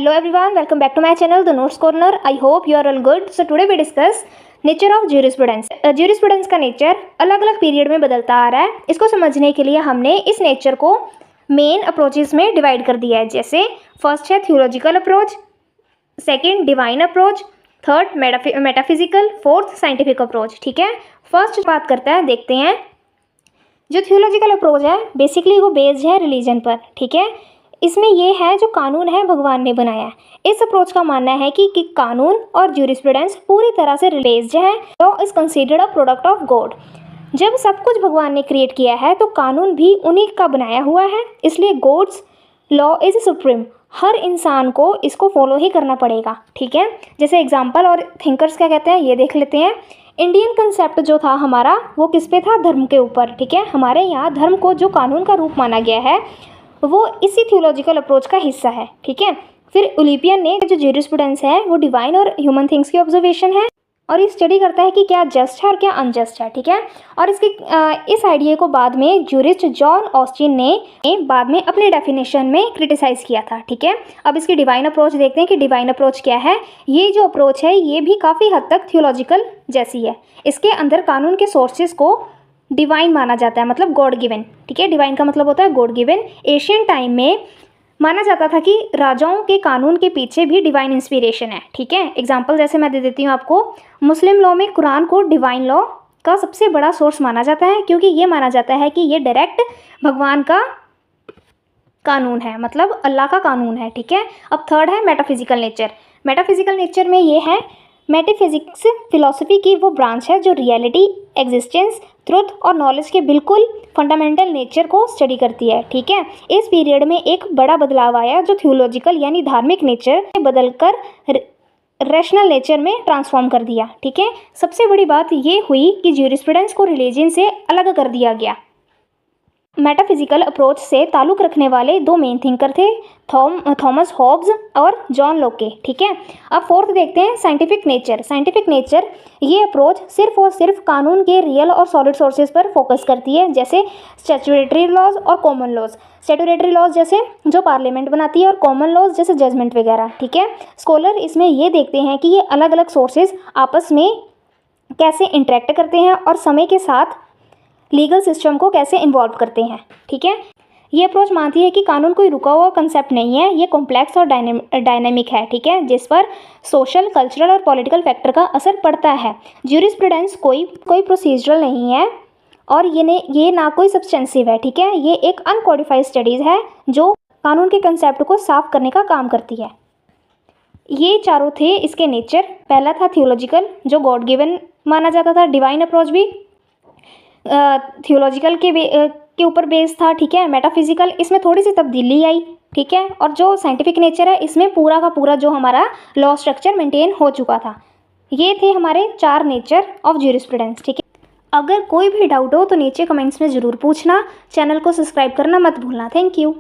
Hello everyone, welcome back to my channel, The Notes Corner. I hope you are all good. So today we discuss nature of jurisprudence. Jurisprudence का nature अलग अलग period में बदलता आ रहा है। इसको समझने के लिए हमने इस नेचर को मेन अप्रोचेस में डिवाइड कर दिया है। जैसे फर्स्ट है theological approach, second divine approach, third metaphysical, fourth scientific approach. ठीक है, फर्स्ट बात करते हैं, देखते हैं। जो थियोलॉजिकल अप्रोच है बेसिकली वो बेस्ड है रिलीजन पर। ठीक है, इसमें ये है जो कानून है भगवान ने बनाया है। इस अप्रोच का मानना है कि कानून और ज्यूरिस्प्रूडेंस पूरी तरह से बेस्ड है। Law is considered a product of God. जब सब कुछ भगवान ने क्रिएट किया है तो कानून भी उन्हीं का बनाया हुआ है, इसलिए गॉड्स लॉ इज सुप्रीम। हर इंसान को इसको फॉलो ही करना पड़ेगा। ठीक है, जैसे एग्जाम्पल और थिंकर्स क्या कहते हैं ये देख लेते हैं। इंडियन कंसेप्ट जो था हमारा वो किस पे था? धर्म के ऊपर। ठीक है, हमारे यहाँ धर्म को जो कानून का रूप माना गया है वो इसी थियोलॉजिकल अप्रोच का हिस्सा है। ठीक है, फिर ओलिपियन ने जो ज्यूरिस्प्रूडेंस है वो डिवाइन और ह्यूमन थिंग्स की ऑब्जर्वेशन है और ये स्टडी करता है कि क्या जस्ट है और क्या अनजस्ट है। ठीक है, और इसके इस आइडिया को बाद में ज्यूरिस्ट जॉन ऑस्टिन ने बाद में अपने डेफिनेशन में क्रिटिसाइज किया था। ठीक है, अब इसकी डिवाइन अप्रोच देखते हैं कि डिवाइन अप्रोच क्या है। ये जो अप्रोच है ये भी काफ़ी हद तक थियोलॉजिकल जैसी है। इसके अंदर कानून के सोर्सेज को डिवाइन माना जाता है, मतलब गॉड गिवन। ठीक है, डिवाइन का मतलब होता है गॉड गिवन। एशियन टाइम में माना जाता था कि राजाओं के कानून के पीछे भी डिवाइन इंस्पिरेशन है। ठीक है, एग्जांपल जैसे मैं दे देती हूँ आपको। मुस्लिम लॉ में कुरान को डिवाइन लॉ का सबसे बड़ा सोर्स माना जाता है, क्योंकि ये माना जाता है कि ये डायरेक्ट भगवान का कानून है, मतलब अल्लाह का कानून है। ठीक है, अब थर्ड है मेटाफिजिकल नेचर। मेटाफिजिकल नेचर में ये है, मेटाफिजिक्स फिलॉसफी की वो ब्रांच है जो रियलिटी, एग्जिस्टेंस, ट्रुथ और नॉलेज के बिल्कुल फंडामेंटल नेचर को स्टडी करती है। ठीक है, इस पीरियड में एक बड़ा बदलाव आया जो थियोलॉजिकल यानी धार्मिक नेचर से बदलकर रैशनल नेचर में ट्रांसफॉर्म कर दिया। ठीक है, सबसे बड़ी बात ये हुई कि ज्यूरिस्प्रूडेंस को रिलीजन से अलग कर दिया गया। मेटाफिजिकल अप्रोच से ताल्लुक़ रखने वाले दो मेन थिंकर थे, थॉमस हॉब्स और जॉन लोके। ठीक है, अब फोर्थ देखते हैं साइंटिफिक नेचर। साइंटिफिक नेचर ये अप्रोच सिर्फ और सिर्फ कानून के रियल और सॉलिड सोर्सेज पर फोकस करती है, जैसे स्टैट्यूटरी लॉज और कॉमन लॉज। स्टैट्यूटरी लॉज जैसे जो पार्लियामेंट बनाती है और कॉमन लॉज जैसे जजमेंट वगैरह। ठीक है, स्कॉलर इसमें ये देखते हैं कि ये अलग अलग सोर्सेज आपस में कैसे इंटरेक्ट करते हैं और समय के साथ लीगल सिस्टम को कैसे इन्वॉल्व करते हैं। ठीक है, ये अप्रोच मानती है कि कानून कोई रुका हुआ कंसेप्ट नहीं है, ये कॉम्प्लेक्स और डायनेमिक है। ठीक है, जिस पर सोशल, कल्चरल और पॉलिटिकल फैक्टर का असर पड़ता है। ज्यूरिस्प्रूडेंस कोई प्रोसीजरल नहीं है और ये ना कोई सब्सटेंसिव है। ठीक है, ये एक अनकोडिफाइड स्टडीज़ है जो कानून के कंसेप्ट को साफ करने का काम करती है। ये चारों थे इसके नेचर। पहला था थियोलॉजिकल जो गॉड गिवन माना जाता था। डिवाइन अप्रोच भी थियोलॉजिकल के ऊपर बेस था। ठीक है, मेटाफिजिकल इसमें थोड़ी सी तब्दीली आई। ठीक है, और जो साइंटिफिक नेचर है इसमें पूरा का पूरा जो हमारा लॉ स्ट्रक्चर मेंटेन हो चुका था। ये थे हमारे 4 नेचर ऑफ ज्यूरिस्प्रूडेंस। ठीक है, अगर कोई भी डाउट हो तो नीचे कमेंट्स में ज़रूर पूछना। चैनल को सब्सक्राइब करना मत भूलना। Thank you.